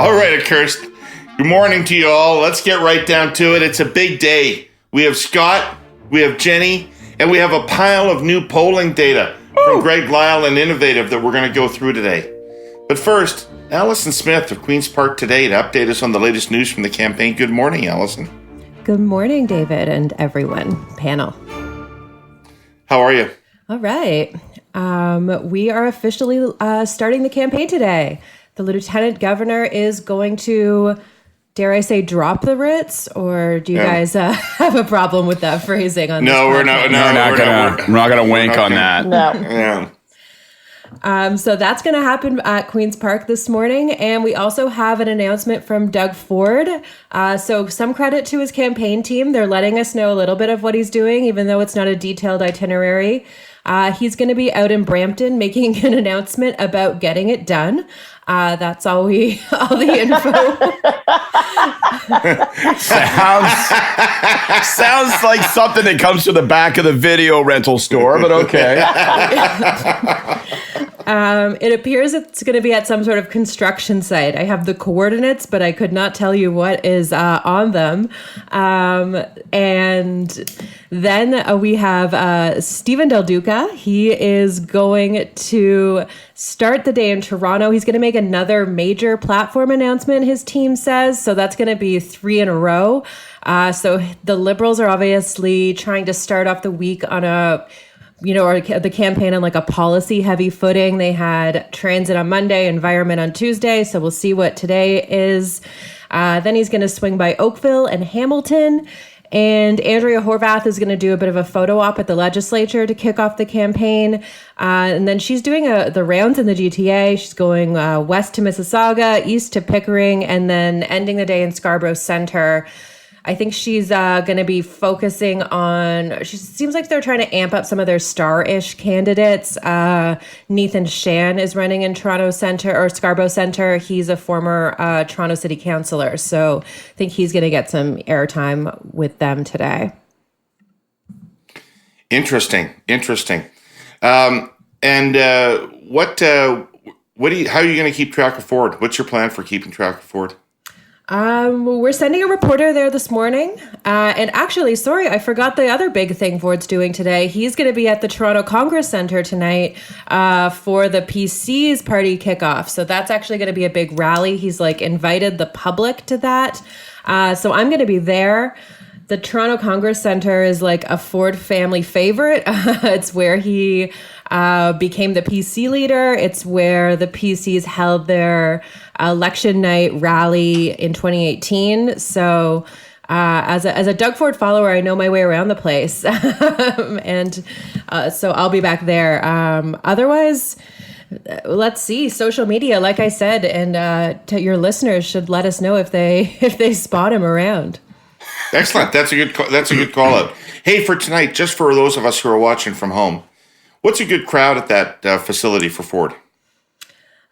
All right, Kirst. Good morning to you all. Let's get right down to it. It's a big day. We have Scott, we have Jenny, and we have a pile of new polling data from Greg, Lyle, and Innovative that we're going to go through today. But first, Allison Smith of Queen's Park Today to update us on the latest news from the campaign. Good morning, Allison. Good morning, David and everyone. Panel. How are you? All right. We are officially starting the campaign today. The lieutenant governor is going to, dare I say, drop the writs, or do you guys have a problem with that phrasing? On no, this we're not. No, we're not going to wink on that. No. Yeah. So that's going to happen at Queen's Park this morning. And we also have an announcement from Doug Ford. So some credit to his campaign team. They're letting us know a little bit of what he's doing, even though it's not a detailed itinerary. He's going to be out in Brampton making an announcement about getting it done. That's all the info. Sounds like something that comes to the back of the video rental store, but okay. It appears it's going to be at some sort of construction site. I have the coordinates, but I could not tell you what is on them. And then we have Stephen Del Duca. He is going to start the day in Toronto. He's going to make another major platform announcement, his team says. So that's going to be 3 in a row. So the Liberals are obviously trying to start off the week on or the campaign on like a policy heavy footing. They had transit on Monday, environment on Tuesday. So we'll see what today is. Then he's going to swing by Oakville and Hamilton. And Andrea Horvath is going to do a bit of a photo op at the legislature to kick off the campaign. And then she's doing the rounds in the GTA. She's going west to Mississauga, east to Pickering, and then ending the day in Scarborough Centre. I think she's going to be focusing on, she seems like they're trying to amp up some of their star-ish candidates. Nathan Shan is running in Toronto Centre or Scarborough Centre. He's a former Toronto City Councillor. So I think he's going to get some airtime with them today. Interesting. How are you going to keep track of Ford? What's your plan for keeping track of Ford? We're sending a reporter there this morning. And actually, sorry, I forgot the other big thing Ford's doing today. He's going to be at the Toronto Congress Centre tonight for the PC's party kickoff. So that's actually going to be a big rally. He's invited the public to that. So I'm going to be there. The Toronto Congress Centre is a Ford family favorite. It's where he became the PC leader. It's where the PCs held their election night rally in 2018. So as a Doug Ford follower, I know my way around the place. So I'll be back there. Otherwise, let's see. Social media, like I said, and your listeners should let us know if they spot him around. Excellent. That's a good call out. Hey, for tonight, just for those of us who are watching from home, what's a good crowd at that facility for Ford?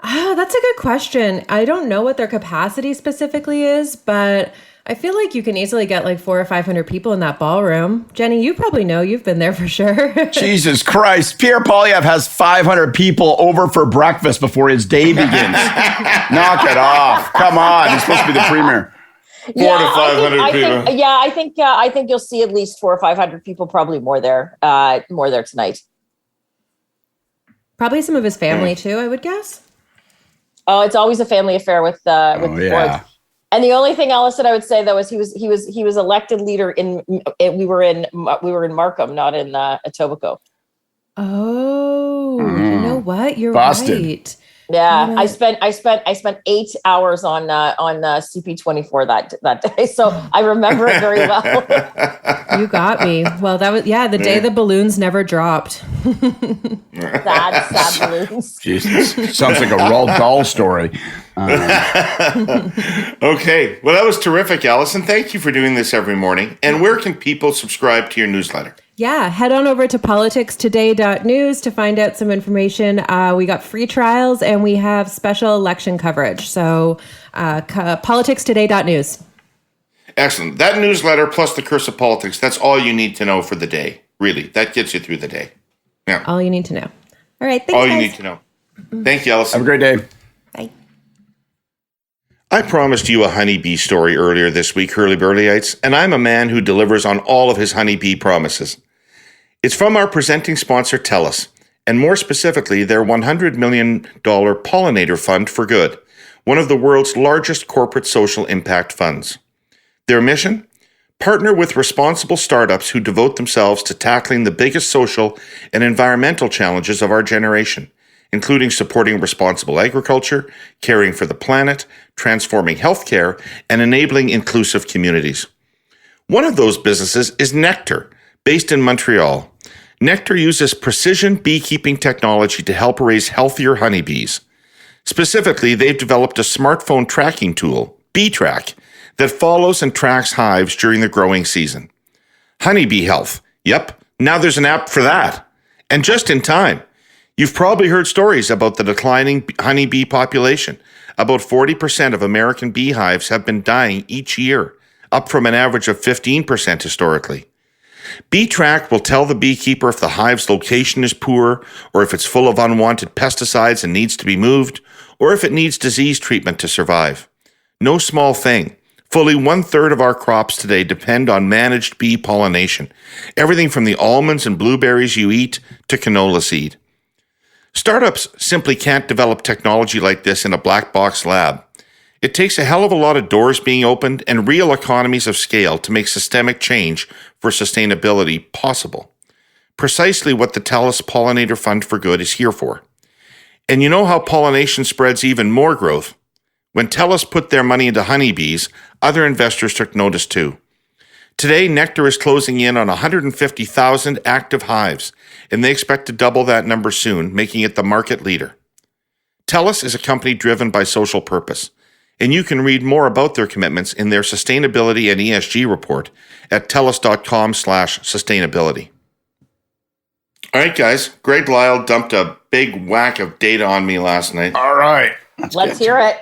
That's a good question. I don't know what their capacity specifically is, but I feel like you can easily get 400 or 500 people in that ballroom. Jenny, you probably know. You've been there for sure. Jesus Christ. Pierre Poilievre has 500 people over for breakfast before his day begins. Knock it off. Come on. He's supposed to be the premier. 400 to 500 people. I think you'll see at least 400 or 500 people, probably more there tonight. Probably some of his family too, I would guess. Oh, it's always a family affair with the Ford. And the only thing, Allison, I would say though is he was elected leader we were in Markham, not in Etobicoke. Oh, you know what? You're Boston. Right. Yeah, I spent 8 hours on CP24 that day, so I remember it very well. You got me. Well, that was the day the balloons never dropped. Sad balloons. Jesus, sounds like a Roald Dahl story. Okay, well, that was terrific, Allison. Thank you for doing this every morning. And where can people subscribe to your newsletter? Yeah, head on over to politicstoday.news to find out some information. We got free trials and we have special election coverage. So politicstoday.news. Excellent. That newsletter plus the curse of politics, that's all you need to know for the day. Really, that gets you through the day. Yeah. All you need to know. All right, thanks, all guys. you need to know. Thank you, Allison. Have a great day. Bye. I promised you a honeybee story earlier this week, Hurley-Burleyites, and I'm a man who delivers on all of his honeybee promises. It's from our presenting sponsor, TELUS, and more specifically, their $100 million Pollinator Fund for Good, one of the world's largest corporate social impact funds. Their mission? Partner with responsible startups who devote themselves to tackling the biggest social and environmental challenges of our generation, including supporting responsible agriculture, caring for the planet, transforming healthcare, and enabling inclusive communities. One of those businesses is Nectar, based in Montreal. Nectar uses precision beekeeping technology to help raise healthier honeybees. Specifically, they've developed a smartphone tracking tool, BeeTrack, that follows and tracks hives during the growing season. Honeybee health. Yep, now there's an app for that. And just in time. You've probably heard stories about the declining honeybee population. About 40% of American beehives have been dying each year, up from an average of 15% historically. BeeTrack will tell the beekeeper if the hive's location is poor, or if it's full of unwanted pesticides and needs to be moved, or if it needs disease treatment to survive. No small thing. Fully 1/3 of our crops today depend on managed bee pollination. Everything from the almonds and blueberries you eat to canola seed. Startups simply can't develop technology like this in a black box lab. It takes a hell of a lot of doors being opened and real economies of scale to make systemic change for sustainability possible. Precisely what the TELUS Pollinator Fund for Good is here for. And you know how pollination spreads even more growth? When TELUS put their money into honeybees, other investors took notice too. Today, Nectar is closing in on 150,000 active hives, and they expect to double that number soon, making it the market leader. TELUS is a company driven by social purpose, and you can read more about their commitments in their sustainability and ESG report at telus.com/sustainability. All right, guys, Greg Lyle dumped a big whack of data on me last night. All right. Let's hear it.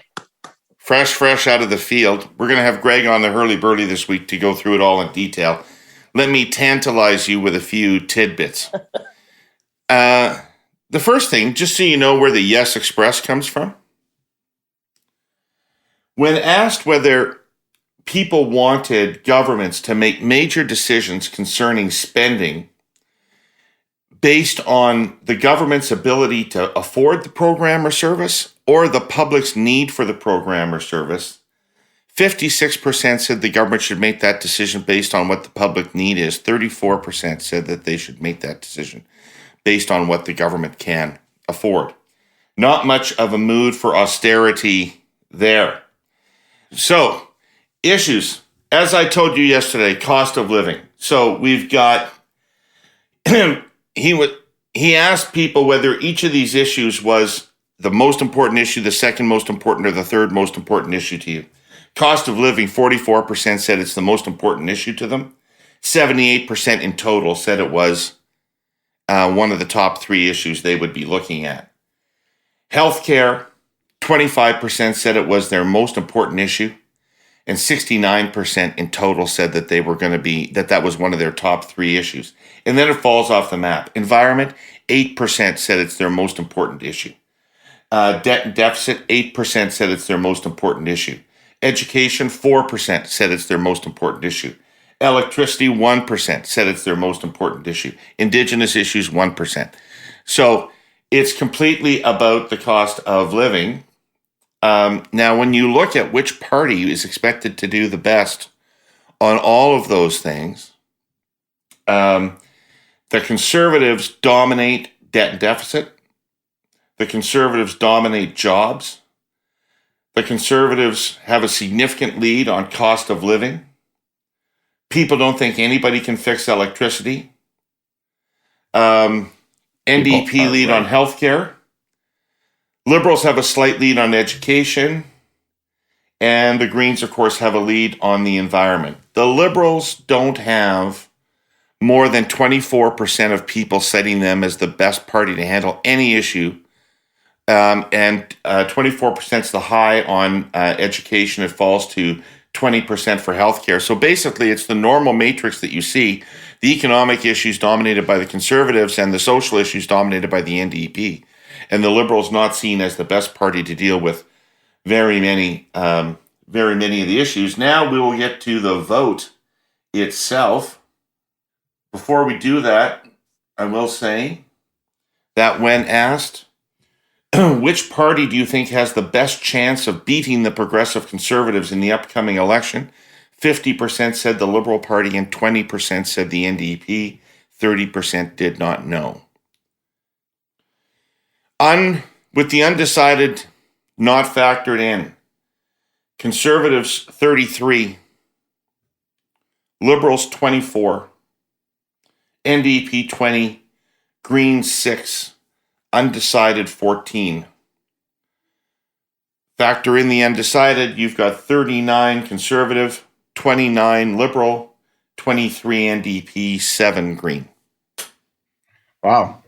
Fresh out of the field. We're going to have Greg on the Hurley-Burley this week to go through it all in detail. Let me tantalize you with a few tidbits. The first thing, just so you know where the Yes Express comes from. When asked whether people wanted governments to make major decisions concerning spending based on the government's ability to afford the program or service or the public's need for the program or service, 56% said the government should make that decision based on what the public need is. 34% said that they should make that decision based on what the government can afford. Not much of a mood for austerity there. So, issues. As I told you yesterday, cost of living. So we've got, he asked people whether each of these issues was the most important issue, the second most important, or the third most important issue to you. Cost of living, 44% said it's the most important issue to them. 78% in total said it was one of the top three issues they would be looking at. Healthcare, 25% said it was their most important issue. And 69% in total said that they were going to be, that was one of their top three issues. And then it falls off the map. Environment, 8% said it's their most important issue. Debt and deficit, 8% said it's their most important issue. Education, 4% said it's their most important issue. Electricity, 1% said it's their most important issue. Indigenous issues, 1%. So it's completely about the cost of living. Now, when you look at which party is expected to do the best on all of those things, the Conservatives dominate debt and deficit. The Conservatives dominate jobs. The Conservatives have a significant lead on cost of living. People don't think anybody can fix electricity. NDP lead on healthcare. Liberals have a slight lead on education. And the Greens, of course, have a lead on the environment. The Liberals don't have more than 24% of people citing them as the best party to handle any issue. And 24% is the high on education. It falls to 20% for healthcare. So basically, it's the normal matrix that you see. The economic issues dominated by the Conservatives and the social issues dominated by the NDP. And the Liberals not seen as the best party to deal with very many of the issues. Now we will get to the vote itself. Before we do that, I will say that when asked, which party do you think has the best chance of beating the Progressive Conservatives in the upcoming election? 50% said the Liberal Party and 20% said the NDP. 30% did not know. With the undecided not factored in, Conservatives 33, Liberals 24, NDP 20, Greens 6, undecided 14. Factor in the undecided, you've got 39 Conservative, 29 Liberal, 23 NDP, 7 Green. Wow.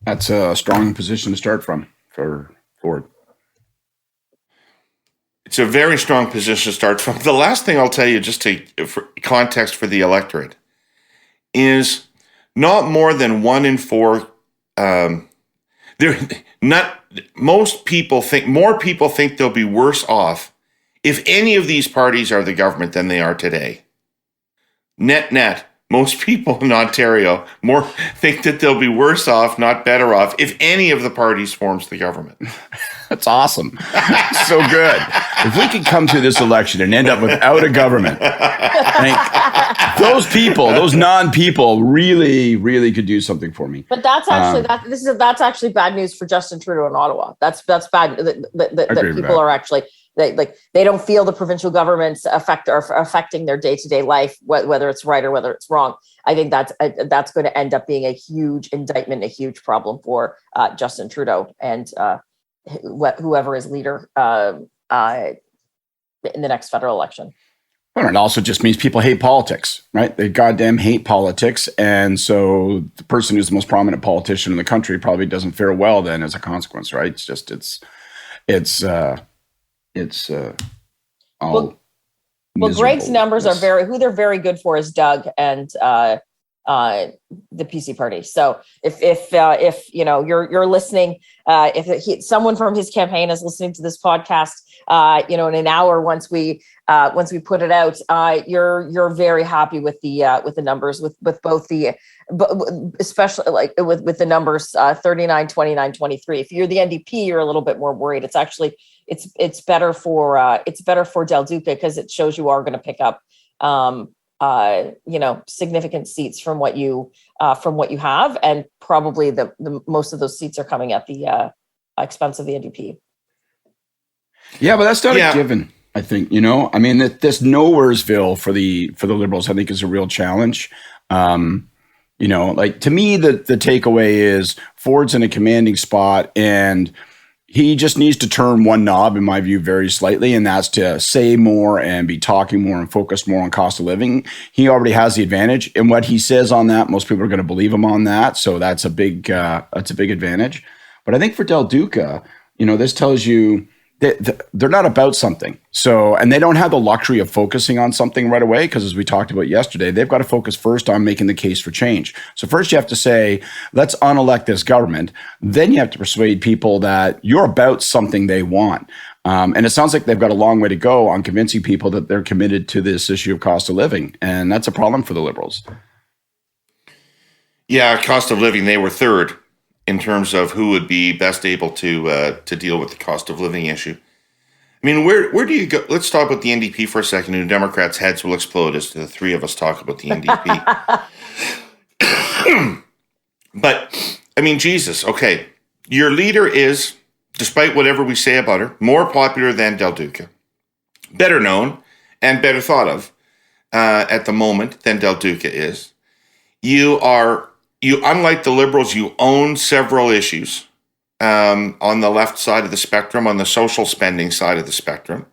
That's a strong position to start from for Ford. It's a very strong position to start from. The last thing I'll tell you, just for context for the electorate, is not more than 1 in 4. More people think they'll be worse off if any of these parties are the government than they are today. Net. Most people in Ontario think that they'll be worse off, not better off, if any of the parties forms the government. That's awesome. So good. If we could come to this election and end up without a government, I think those people, those non-people, really, really could do something for me. But that's actually that's actually bad news for Justin Trudeau in Ottawa. That's bad that people are actually. They don't feel the provincial governments are affecting their day-to-day life, whether it's right or whether it's wrong. I think that's going to end up being a huge indictment, a huge problem for Justin Trudeau and whoever is leader in the next federal election. Well, it also just means people hate politics, right? They goddamn hate politics. And so the person who's the most prominent politician in the country probably doesn't fare well then as a consequence, right? Greg's numbers are they're very good for is Doug and the PC party. So if you're listening, someone from his campaign is listening to this podcast, in an hour once we put it out, you're very happy with the numbers with both especially like with the numbers 39, 29, 23. If you're the NDP, you're a little bit more worried. It's actually it's better for Del Duca because it shows you are going to pick up significant seats from what you have, and probably the most of those seats are coming at the expense of the NDP. Yeah, but that's not a given. I think this nowheresville for the Liberals, I think, is a real challenge. To me, the takeaway is Ford's in a commanding spot, and he just needs to turn one knob, in my view, very slightly, and that's to say more and be talking more and focus more on cost of living. He already has the advantage, and what he says on that, most people are going to believe him on that. So that's a big advantage. But I think for Del Duca, this tells you they're not about something. So, and they don't have the luxury of focusing on something right away because, as we talked about yesterday, they've got to focus first on making the case for change. So first you have to say, let's unelect this government. Then you have to persuade people that you're about something they want. And it sounds like they've got a long way to go on convincing people that they're committed to this issue of cost of living. And that's a problem for the Liberals. Yeah, cost of living, they were third in terms of who would be best able to deal with the cost of living issue. I mean, where do you go? Let's talk about the NDP for a second, and Democrats' heads will explode as the three of us talk about the NDP. But, I mean, Jesus, okay. Your leader is, despite whatever we say about her, more popular than Del Duca, better known and better thought of at the moment than Del Duca is. You, unlike the Liberals, you own several issues on the left side of the spectrum, on the social spending side of the spectrum.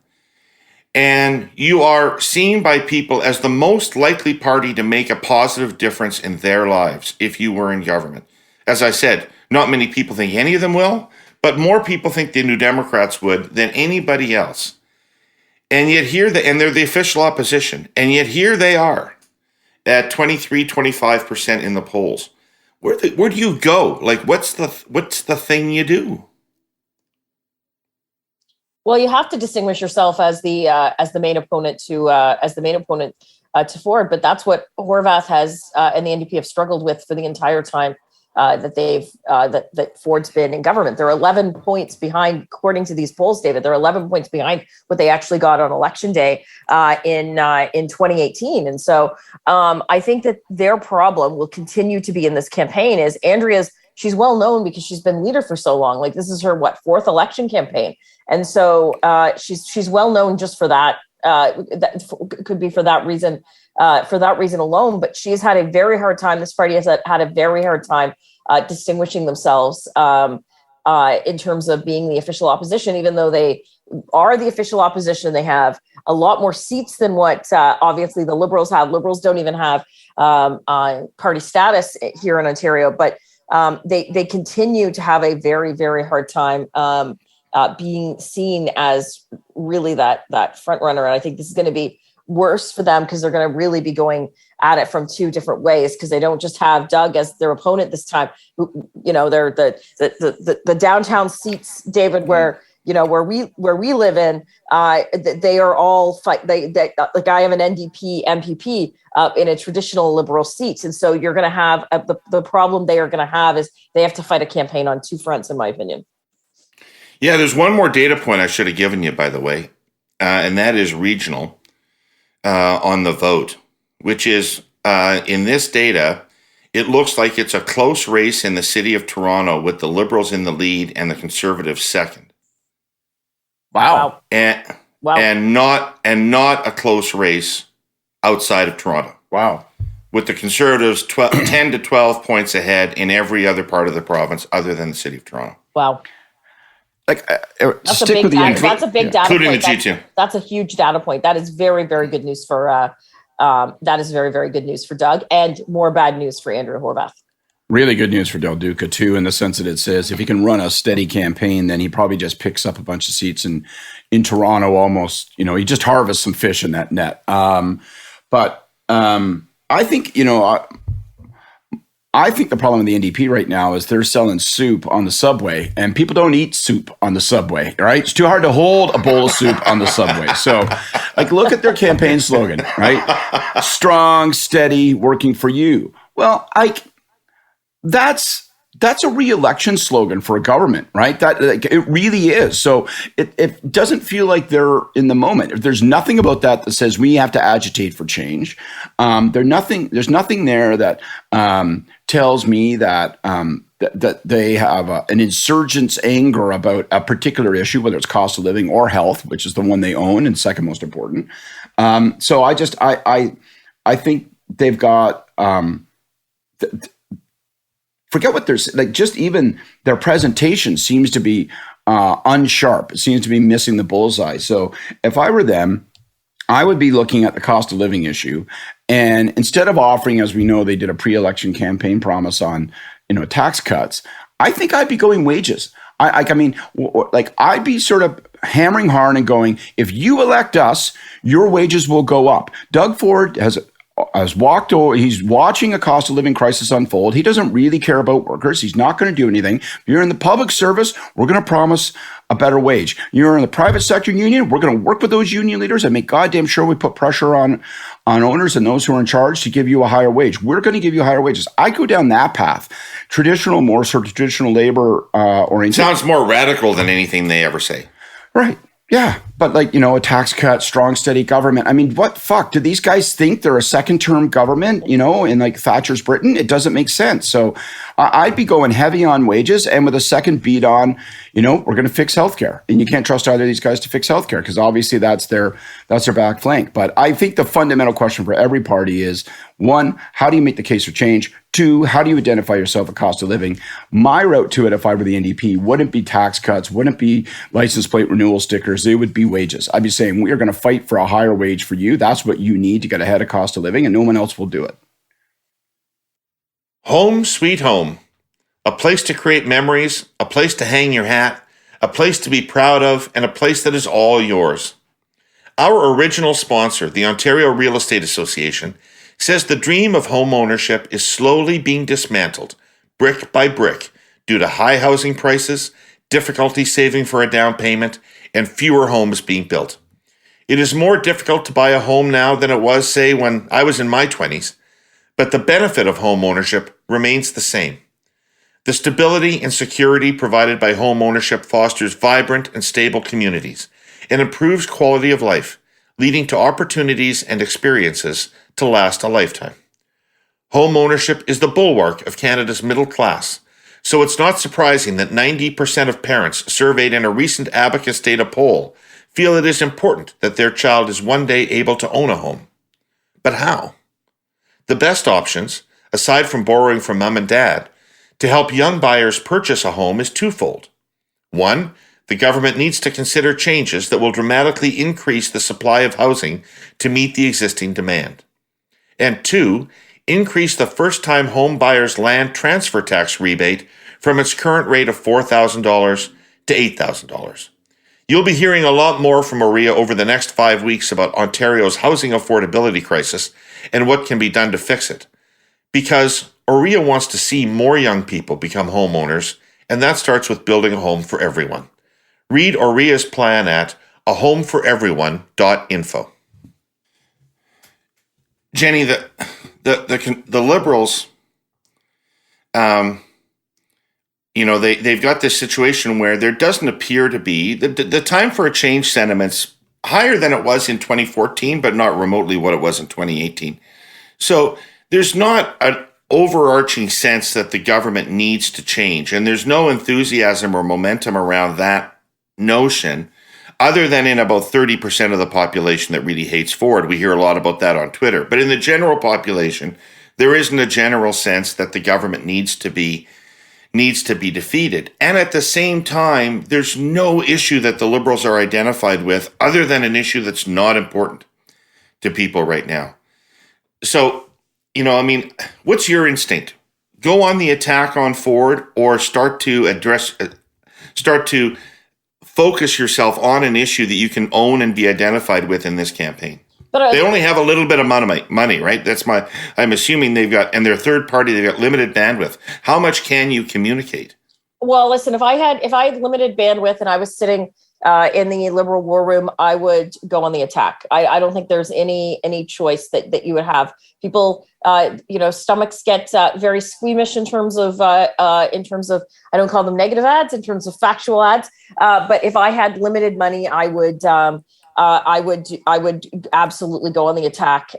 And you are seen by people as the most likely party to make a positive difference in their lives if you were in government. As I said, not many people think any of them will, but more people think the New Democrats would than anybody else. And yet and they're the official opposition, and yet here they are at 23, 25% in the polls. Where do you go? Like, what's the thing you do? Well, you have to distinguish yourself as the main opponent to Ford, but that's what Horwath has and the NDP have struggled with for the entire time that Ford's been in government. They're 11 points behind, according to these polls, David. They're 11 points behind what they actually got on election day in 2018. And so I think that their problem will continue to be in this campaign is she's well known because she's been leader for so long. Like this is her fourth election campaign, and so she's well known just for that. That could be for that reason alone. But she's had a very hard time. This party has had a very hard time distinguishing themselves in terms of being the official opposition, even though they are the official opposition. They have a lot more seats than what obviously the Liberals have. Liberals don't even have party status here in Ontario, but they continue to have a very, very hard time being seen as really that front runner. And I think this is going to be worse for them because they're going to really be going at it from two different ways, because they don't just have Doug as their opponent this time. They're the downtown seats, David, where we live in, they are all fight. Like I have an NDP MPP in a traditional Liberal seat, and so you're going to have the problem they are going to have is they have to fight a campaign on two fronts, in my opinion. Yeah, there's one more data point I should have given you, by the way, and that is regional on the vote, which is in this data, it looks like it's a close race in the city of Toronto with the Liberals in the lead and the Conservatives second. Wow. And not a close race outside of Toronto. Wow. With the Conservatives 10 to 12 points ahead in every other part of the province other than the city of Toronto. Wow. That's a big data including point. The G2. That's a huge data point. That is very, very good news for very, very good news for Doug, and more bad news for Andrew Horwath. Really good news for Del Duca too, in the sense that it says if he can run a steady campaign, then he probably just picks up a bunch of seats in Toronto. Almost, he just harvests some fish in that net. But I think I think the problem with the NDP right now is they're selling soup on the subway, and people don't eat soup on the subway, right? It's too hard to hold a bowl of soup on the subway. So, look at their campaign slogan, right? Strong, steady, working for you. Well, that's a re-election slogan for a government, right? That it really is. So it doesn't feel like they're in the moment. There's nothing about that says we have to agitate for change. There's nothing there that tells me that that they have an insurgent's anger about a particular issue, whether it's cost of living or health, which is the one they own and second most important. So I think they've got. Forget what there's just even their presentation seems to be unsharp. It seems to be missing the bullseye. So if I were them, I would be looking at the cost of living issue. And instead of offering, as we know, they did a pre-election campaign promise on, tax cuts. I think I'd be going wages. I'd be sort of hammering hard and going, if you elect us, your wages will go up. Doug Ford has walked over. He's watching a cost of living crisis unfold. He doesn't really care about workers. He's not going to do anything. If you're in the public service, we're going to promise a better wage. You're in the private sector union, we're going to work with those union leaders and make goddamn sure we put pressure on owners and those who are in charge to give you a higher wage. We're going to give you higher wages. I go down that path. More sort of traditional labor oriented. Sounds more radical than anything they ever say. Right. Yeah, but a tax cut, strong, steady government. I mean, what fuck? Do these guys think they're a second-term government, in Thatcher's Britain? It doesn't make sense. So I'd be going heavy on wages and with a second beat on, we're going to fix healthcare. And you can't trust either of these guys to fix healthcare because obviously that's their back flank. But I think the fundamental question for every party is, one, how do you make the case for change? Two, how do you identify yourself at cost of living? My route to it, if I were the NDP, wouldn't be tax cuts, wouldn't be license plate renewal stickers. It would be wages. I'd be saying, we are going to fight for a higher wage for you. That's what you need to get ahead of cost of living, and no one else will do it. Home sweet home. A place to create memories, a place to hang your hat, a place to be proud of, and a place that is all yours. Our original sponsor, the Ontario Real Estate Association, says the dream of home ownership is slowly being dismantled, brick by brick, due to high housing prices, difficulty saving for a down payment, and fewer homes being built. It is more difficult to buy a home now than it was, say, when I was in my 20s, but the benefit of home ownership remains the same. The stability and security provided by home ownership fosters vibrant and stable communities and improves quality of life, leading to opportunities and experiences to last a lifetime. Home ownership is the bulwark of Canada's middle class, so it's not surprising that 90% of parents surveyed in a recent Abacus data poll feel it is important that their child is one day able to own a home. But how? The best options, aside from borrowing from mom and dad, to help young buyers purchase a home is twofold. One, the government needs to consider changes that will dramatically increase the supply of housing to meet the existing demand. And two, increase the first-time home buyer's land transfer tax rebate from its current rate of $4,000 to $8,000. You'll be hearing a lot more from Maria over the next 5 weeks about Ontario's housing affordability crisis and what can be done to fix it. Because Maria wants to see more young people become homeowners, and that starts with building a home for everyone. Read Oria's plan at ahomeforeveryone.info. Jenni, the Liberals, they've got this situation where there doesn't appear to be the time for a change sentiment's higher than it was in 2014, but not remotely what it was in 2018. So there's not an overarching sense that the government needs to change, and there's no enthusiasm or momentum around that notion, other than in about 30% of the population that really hates Ford. We hear a lot about that on Twitter. But in the general population, there isn't a general sense that the government needs to be defeated. And at the same time, there's no issue that the Liberals are identified with other than an issue that's not important to people right now. So, what's your instinct? Go on the attack on Ford, or start to focus yourself on an issue that you can own and be identified with in this campaign? But they only have a little bit of money, right? I'm assuming they've got, and they're third party, they've got limited bandwidth. How much can you communicate? Well, listen, if I had limited bandwidth and I was sitting in the Liberal war room, I would go on the attack. I don't think there's any choice that you would have. People, stomachs get very squeamish in terms of I don't call them negative ads, in terms of factual ads. But if I had limited money, I would absolutely go on the attack.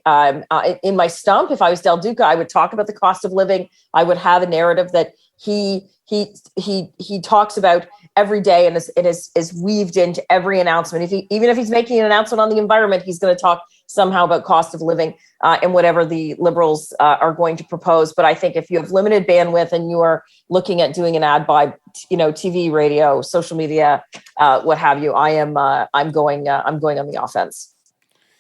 In my stump, if I was Del Duca, I would talk about the cost of living. I would have a narrative that he talks about every day and is weaved into every announcement. Even if he's making an announcement on the environment, he's going to talk somehow about cost of living and whatever the Liberals are going to propose. But I think if you have limited bandwidth and you are looking at doing an ad by TV, radio, social media, what have you, I'm going on the offense.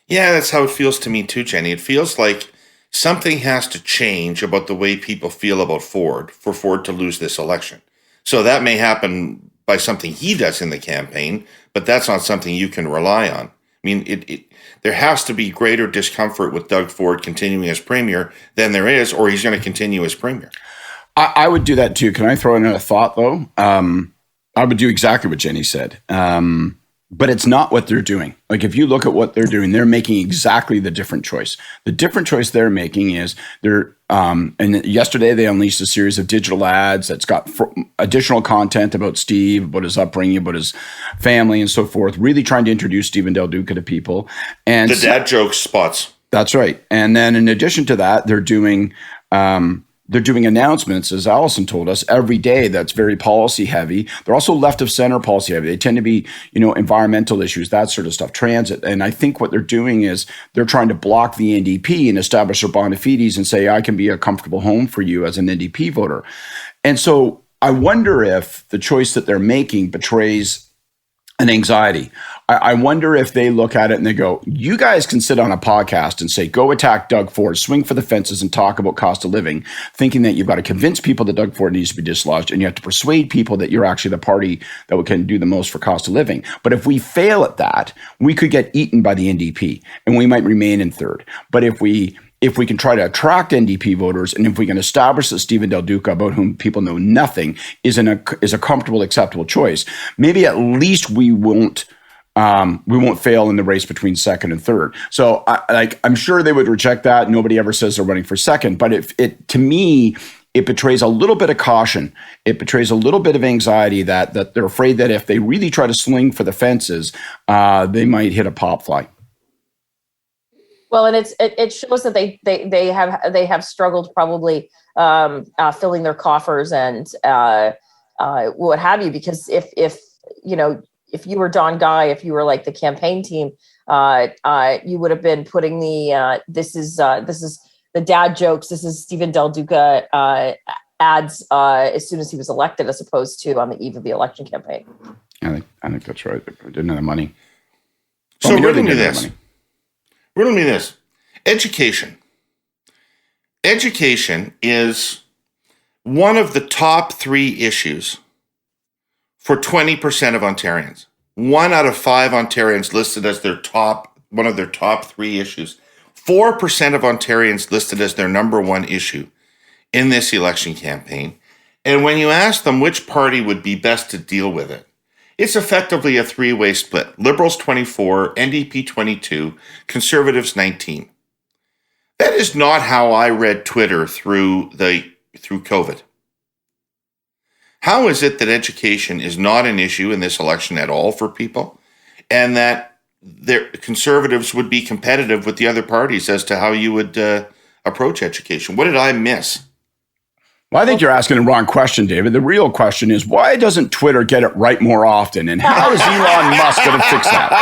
Yeah, that's how it feels to me too, Jenni. It feels like something has to change about the way people feel about Ford for Ford to lose this election. So that may happen by something he does in the campaign, but that's not something you can rely on. I mean, there has to be greater discomfort with Doug Ford continuing as premier than there is, or he's going to continue as premier. I would do that too. Can I throw in a thought though? I would do exactly what Jenni said. But it's not what they're doing. Like, if you look at what they're doing, they're making exactly the different choice. The different choice they're making is and yesterday they unleashed a series of digital ads that's got additional content about Steve, about his upbringing, about his family and so forth, really trying to introduce Stephen Del Duca to people. And the dad joke spots. That's right. And then in addition to that, they're doing announcements, as Allison told us, every day that's very policy heavy. They're also left of center policy heavy. They tend to be, environmental issues, that sort of stuff, transit. And I think what they're doing is they're trying to block the NDP and establish their bona fides and say, I can be a comfortable home for you as an NDP voter. And so I wonder if the choice that they're making betrays an anxiety. I wonder if they look at it and they go, you guys can sit on a podcast and say, go attack Doug Ford, swing for the fences and talk about cost of living, thinking that you've got to convince people that Doug Ford needs to be dislodged, and you have to persuade people that you're actually the party that can do the most for cost of living. But if we fail at that, we could get eaten by the NDP and we might remain in third. But if we if we can try to attract NDP voters, and if we can establish that Stephen Del Duca, about whom people know nothing, is a comfortable, acceptable choice, maybe at least we won't fail in the race between second and third. So I'm sure they would reject that. Nobody ever says they're running for second, but to me, it betrays a little bit of caution. It betrays a little bit of anxiety that they're afraid that if they really try to swing for the fences, they might hit a pop fly. Well, and it shows that they have struggled probably filling their coffers and what have you, because if you were Don Guy, if you were like the campaign team, you would have been putting the this is the dad jokes. This is Stephen Del Duca ads as soon as he was elected, as opposed to on the eve of the election campaign. I think that's right. They didn't have the money. So riddle me this. Riddle me this. Education. Education is one of the top 3 issues for 20% of Ontarians. 1 out of 5 Ontarians listed as one of their top 3 issues. 4% of Ontarians listed as their number 1 issue in this election campaign. And when you ask them which party would be best to deal with it, it's effectively a 3-way split. Liberals 24, NDP 22, Conservatives 19. That is not how I read Twitter through COVID. How is it that education is not an issue in this election at all for people, and that the Conservatives would be competitive with the other parties as to how you would approach education? What did I miss? Well, I think you're asking the wrong question, David. The real question is, why doesn't Twitter get it right more often? And how is Elon Musk going to fix that?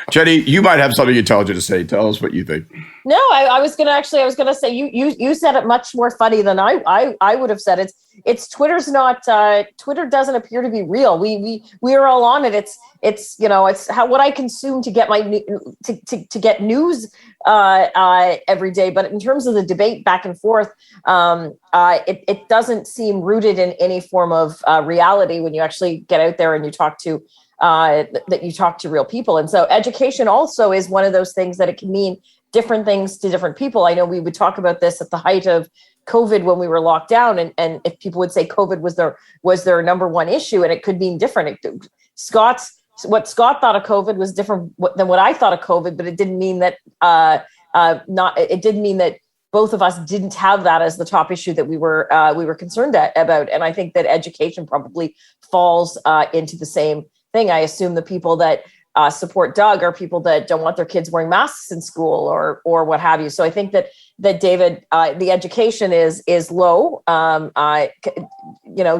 Jenny, you might have something intelligent to say. Tell us what you think. No, I was going to say you said it much more funny than I would have said it. It's Twitter's not Twitter doesn't appear to be real. We are all on it. It's what I consume to get my to get news every day. But in terms of the debate back and forth, it doesn't seem rooted in any form of reality when you actually get out there and you talk to real people. And so education also is one of those things that it can mean different things to different people. I know we would talk about this at the height of COVID when we were locked down, and if people would say COVID was their number 1 issue, and it could mean different. What Scott thought of COVID was different than what I thought of COVID, but it didn't mean that it didn't mean that both of us didn't have that as the top issue that we were concerned about. And I think that education probably falls into the same thing. I assume the people that support Doug are people that don't want their kids wearing masks in school or what have you. So I think that David, the education is low,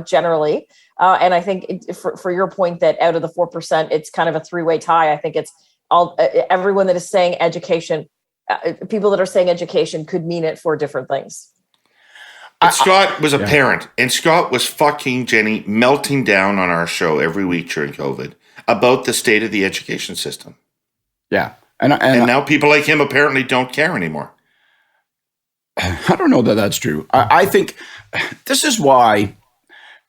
generally. And I think for your point that out of the 4%, it's kind of a 3-way tie. I think it's all everyone that is saying education, people that are saying education could mean it for different things. Scott was a parent, and Scott was fucking Jenny melting down on our show every week during COVID about the state of the education system. Yeah. And now people like him apparently don't care anymore. I don't know that that's true. I think this is why,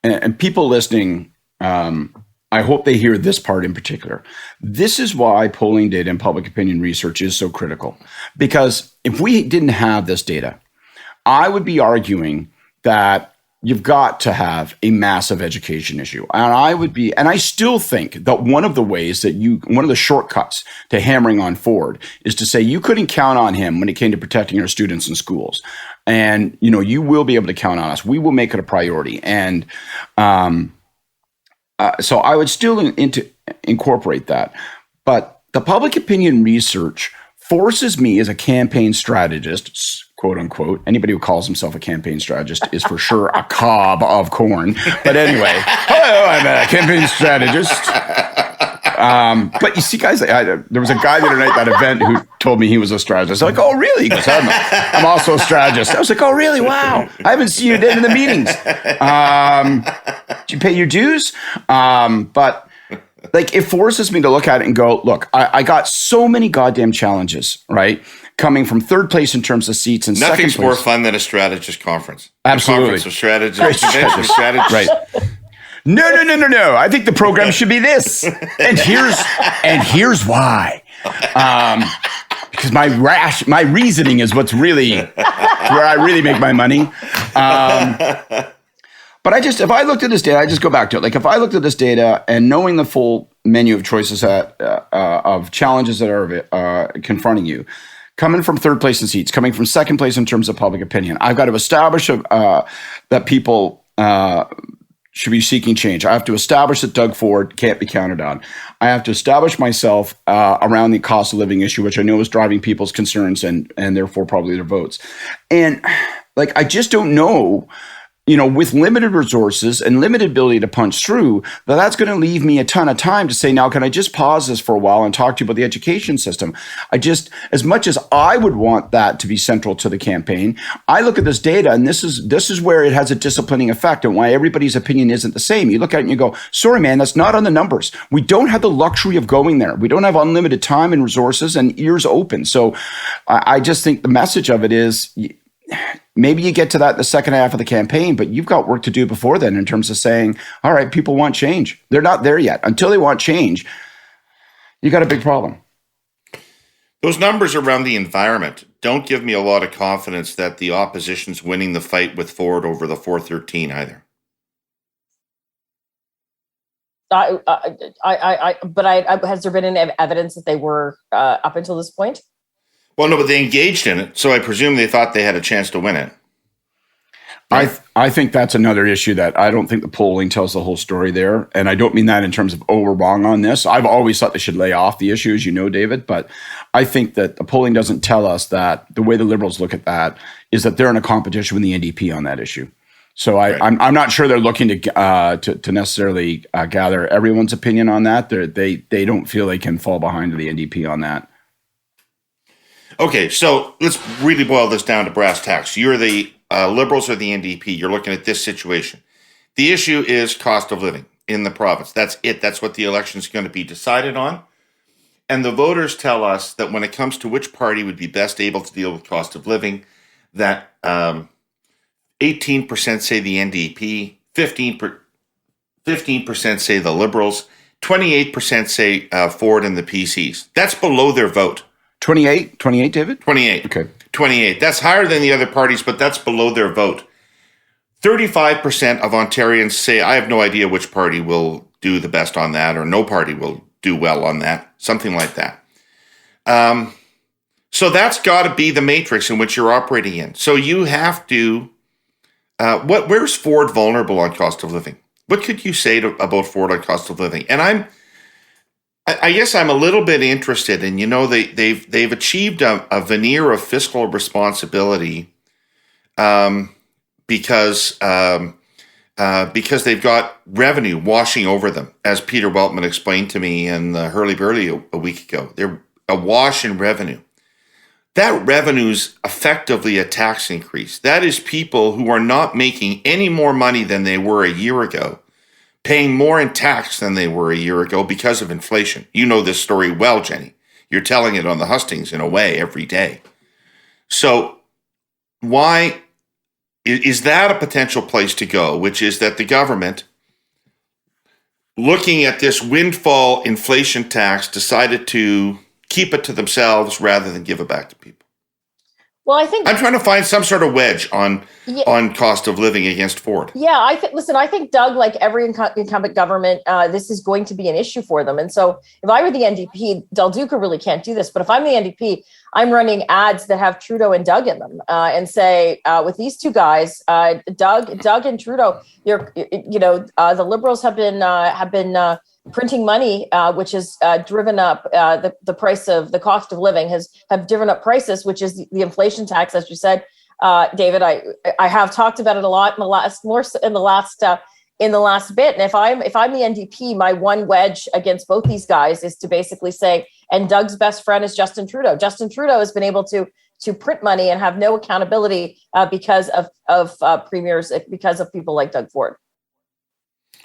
and people listening, I hope they hear this part in particular. This is why polling data and public opinion research is so critical. Because if we didn't have this data, I would be arguing that you've got to have a massive education issue. And I still think that one of the shortcuts to hammering on Ford is to say you couldn't count on him when it came to protecting our students in schools. And, you will be able to count on us. We will make it a priority. And so I would still incorporate that. But the public opinion research forces me as a campaign strategist, quote unquote, anybody who calls himself a campaign strategist is for sure a cob of corn. But anyway, hello, I'm a campaign strategist. But you see, guys, there was a guy the other night at that event who told me he was a strategist. I was like, oh, really? He goes, I'm also a strategist. I was like, oh, really? Wow. I haven't seen you in the meetings. Did you pay your dues? But like, it forces me to look at it and go, look, I got so many goddamn challenges, right? Coming from third place in terms of seats and nothing's second place. More fun than a strategist conference. Absolutely. A conference of strategists, convention strategists. Right. No. I think the program should be this. And here's why. because my reasoning is what's really where I really make my money. But if I looked at this data, I just go back to it. Like if I looked at this data and knowing the full menu of choices of challenges that are confronting you, coming from third place in seats, coming from second place in terms of public opinion, I've got to establish that people should be seeking change. I have to establish that Doug Ford can't be counted on. I have to establish myself around the cost of living issue, which I know is driving people's concerns and therefore probably their votes. And like I just don't know, with limited resources and limited ability to punch through, that's going to leave me a ton of time to say, now, can I just pause this for a while and talk to you about the education system? As much as I would want that to be central to the campaign, I look at this data and this is where it has a disciplining effect and why everybody's opinion isn't the same. You look at it and you go, sorry, man, that's not on the numbers. We don't have the luxury of going there. We don't have unlimited time and resources and ears open. So I just think the message of it is, maybe you get to that in the second half of the campaign, but you've got work to do before then in terms of saying, all right, people want change. They're not there yet. Until they want change, you got a big problem. Those numbers around the environment don't give me a lot of confidence that the opposition's winning the fight with Ford over the 413 either. Has there been any evidence that they were up until this point? Well, no, but they engaged in it, so I presume they thought they had a chance to win it. Right? I think that's another issue that I don't think the polling tells the whole story there, and I don't mean that in terms of, we're wrong on this. I've always thought they should lay off the issue, as you know, David, but I think that the polling doesn't tell us that the way the Liberals look at that is that they're in a competition with the NDP on that issue. So I'm not sure they're looking to necessarily gather everyone's opinion on that. They don't feel they can fall behind the NDP on that. Okay, so let's really boil this down to brass tacks. You're the Liberals or the NDP. You're looking at this situation. The issue is cost of living in the province. That's it. That's what the election is going to be decided on. And the voters tell us that when it comes to which party would be best able to deal with cost of living, that 18% say the NDP, 15% say the Liberals, 28% say Ford and the PCs. That's below their vote. 28, David? 28. Okay. 28. That's higher than the other parties, but that's below their vote. 35% of Ontarians say, I have no idea which party will do the best on that, or no party will do well on that, something like that. So that's got to be the matrix in which you're operating in. So you have to, where's Ford vulnerable on cost of living? What could you say about Ford on cost of living? And I guess I'm a little bit interested in, they've achieved a veneer of fiscal responsibility because they've got revenue washing over them, as Peter Weltman explained to me in Herle Burley a week ago. They're awash in revenue. That revenue's effectively a tax increase. That is people who are not making any more money than they were a year ago, paying more in tax than they were a year ago because of inflation. You know this story well, Jenny. You're telling it on the hustings in a way every day. So why is that a potential place to go, which is that the government, looking at this windfall inflation tax, decided to keep it to themselves rather than give it back to people? Well, I think I'm trying to find some sort of wedge on cost of living against Ford. Yeah, I think Doug, like every incumbent government, this is going to be an issue for them. And so if I were the NDP, Del Duca really can't do this. But if I'm the NDP, I'm running ads that have Trudeau and Doug in them and say, with these two guys, Doug and Trudeau, the Liberals have been printing money, which has driven up the price of the cost of living, have driven up prices, which is the inflation tax, as you said, David. I have talked about it a lot in the last bit. And if I'm the NDP, my one wedge against both these guys is to basically say, and Doug's best friend is Justin Trudeau. Justin Trudeau has been able to print money and have no accountability because of premiers, because of people like Doug Ford.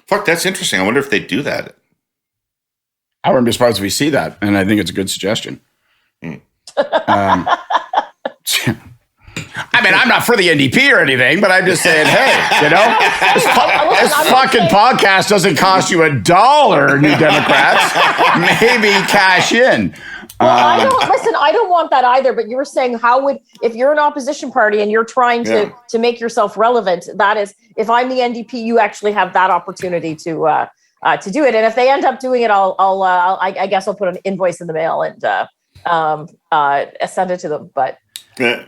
Fuck, that's interesting. I wonder if they do that. I wouldn't be surprised if we see that, and I think it's a good suggestion. I mean, I'm not for the NDP or anything, but I'm just saying, hey, this fucking podcast doesn't cost you $1, New Democrats. Maybe cash in. Well, I don't want that either. But you were saying, if you're an opposition party and you're trying to make yourself relevant, that is, if I'm the NDP, you actually have that opportunity to do it. And if they end up doing it, I guess I'll put an invoice in the mail and send it to them. But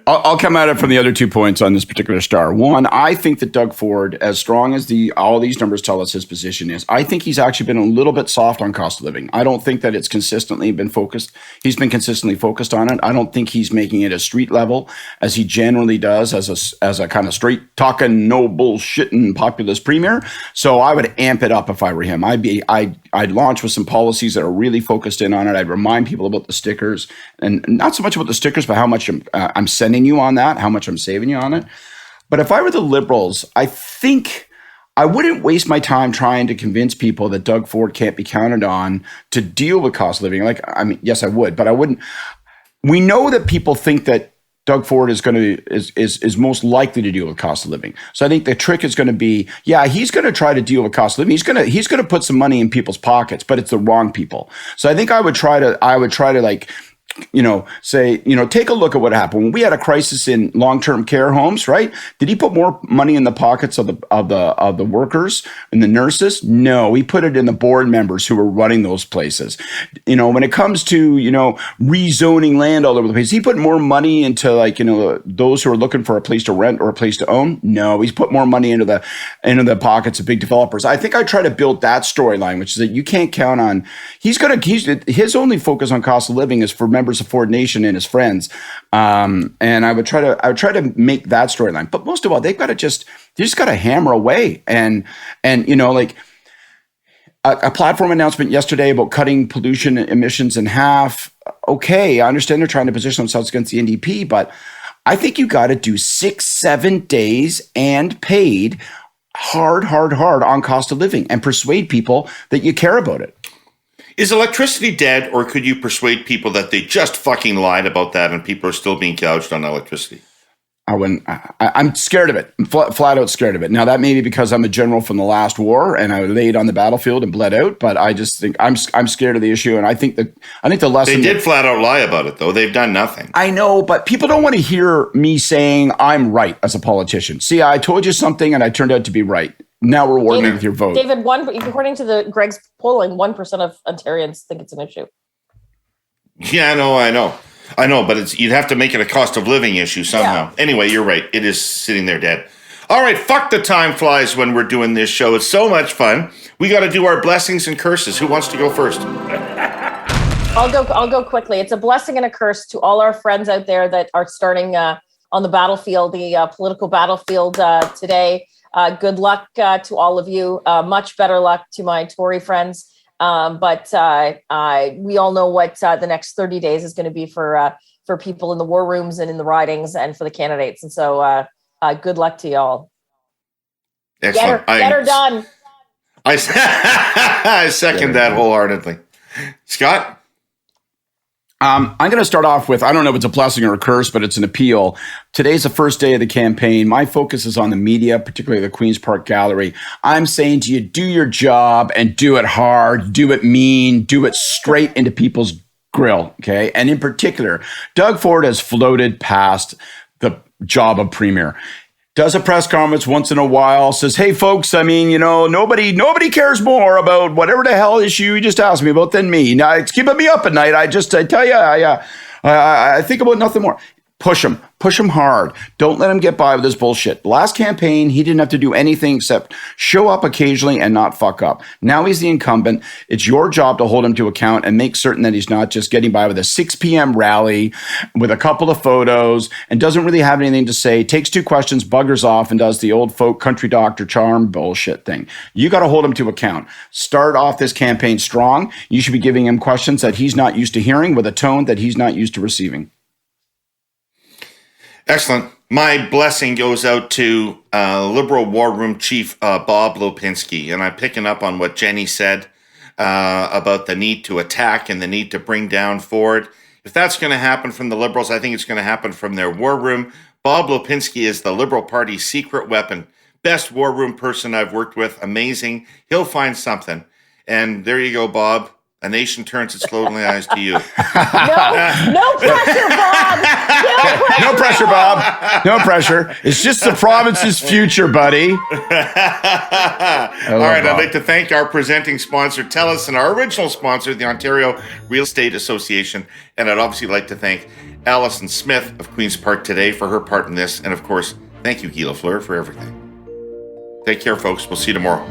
I'll come at it from the other 2 points on this particular star. One, I think that Doug Ford, as strong as all these numbers tell us his position is, I think he's actually been a little bit soft on cost of living. I don't think that it's consistently been focused. He's been consistently focused on it. I don't think he's making it a street level as he generally does as a kind of straight talking, no bullshitting populist premier. So I would amp it up if I were him. I'd launch with some policies that are really focused in on it. I'd remind people about the stickers, and not so much about the stickers, but how much I'm sending you on that, how much I'm saving you on it. But if I were the Liberals, I think I wouldn't waste my time trying to convince people that Doug Ford can't be counted on to deal with cost of living. Yes, I would, but I wouldn't. We know that people think that Doug Ford is most likely to deal with cost of living. So I think the trick is going to be, he's going to try to deal with cost of living. He's going to put some money in people's pockets, but it's the wrong people. So I think I would try to say, take a look at what happened when we had a crisis in long-term care homes, right? Did he put more money in the pockets of the workers and the nurses? No, he put it in the board members who were running those places. When it comes to, rezoning land all over the place, he put more money into those who are looking for a place to rent or a place to own. No, he's put more money into the pockets of big developers. I think I try to build that storyline, which is that you can't count on, his only focus on cost of living is for members of Ford Nation and his friends, and I would try to make that storyline. But most of all, they just got to hammer away, and a platform announcement yesterday about cutting pollution emissions in half. Okay, I understand they're trying to position themselves against the NDP, but I think you got to do 6-7 days and paid hard on cost of living and persuade people that you care about it. Is electricity dead, or could you persuade people that they just fucking lied about that and people are still being gouged on electricity? I'm scared of it. I'm flat out scared of it. Now, that may be because I'm a general from the last war and I laid on the battlefield and bled out, but I just think I'm scared of the issue. And I think the lesson... They did flat out lie about it, though. They've done nothing. I know, but people don't want to hear me saying I'm right as a politician. See, I told you something and I turned out to be right. Now reward me with your vote. David, according to Greg's polling, 1% of Ontarians think it's an issue. Yeah, I know, but you'd have to make it a cost of living issue somehow. Yeah. Anyway, you're right. It is sitting there dead. All right, fuck the time flies when we're doing this show. It's so much fun. We got to do our blessings and curses. Who wants to go first? I'll go quickly. It's a blessing and a curse to all our friends out there that are starting on the battlefield, the political battlefield today. Good luck to all of you. Much better luck to my Tory friends. But we all know what the next 30 days is going to be for people in the war rooms and in the ridings and for the candidates. And so good luck to y'all. Excellent. Get her done. I second that wholeheartedly. Scott? I'm going to start off with, I don't know if it's a blessing or a curse, but it's an appeal. Today's the first day of the campaign. My focus is on the media, particularly the Queen's Park Gallery. I'm saying to you, do your job and do it hard, do it mean, do it straight into people's grill, okay? And in particular, Doug Ford has floated past the job of premier. Does a press conference once in a while, says, hey, folks, nobody cares more about whatever the hell issue you just asked me about than me. Now, it's keeping me up at night. I tell you, I think about nothing more. Push him hard. Don't let him get by with this bullshit. Last campaign, he didn't have to do anything except show up occasionally and not fuck up. Now he's the incumbent. It's your job to hold him to account and make certain that he's not just getting by with a 6 p.m. rally with a couple of photos and doesn't really have anything to say, takes 2 questions, buggers off, and does the old folk country doctor charm bullshit thing. You got to hold him to account. Start off this campaign strong. You should be giving him questions that he's not used to hearing with a tone that he's not used to receiving. Excellent. My blessing goes out to Liberal War Room Chief Bob Lopinski, and I'm picking up on what Jenny said about the need to attack and the need to bring down Ford. If that's going to happen from the Liberals, I think it's going to happen from their war room. Bob Lopinski is the Liberal Party's secret weapon. Best war room person I've worked with. Amazing. He'll find something. And there you go, Bob. A nation turns its lonely eyes to you. No pressure, Bob. No pressure, Bob. No pressure. It's just the province's future, buddy. All right, I'd like to thank our presenting sponsor, TELUS, and our original sponsor, the Ontario Real Estate Association. And I'd obviously like to thank Allison Smith of Queen's Park Today for her part in this. And of course, thank you, Guy Lafleur, for everything. Take care, folks. We'll see you tomorrow.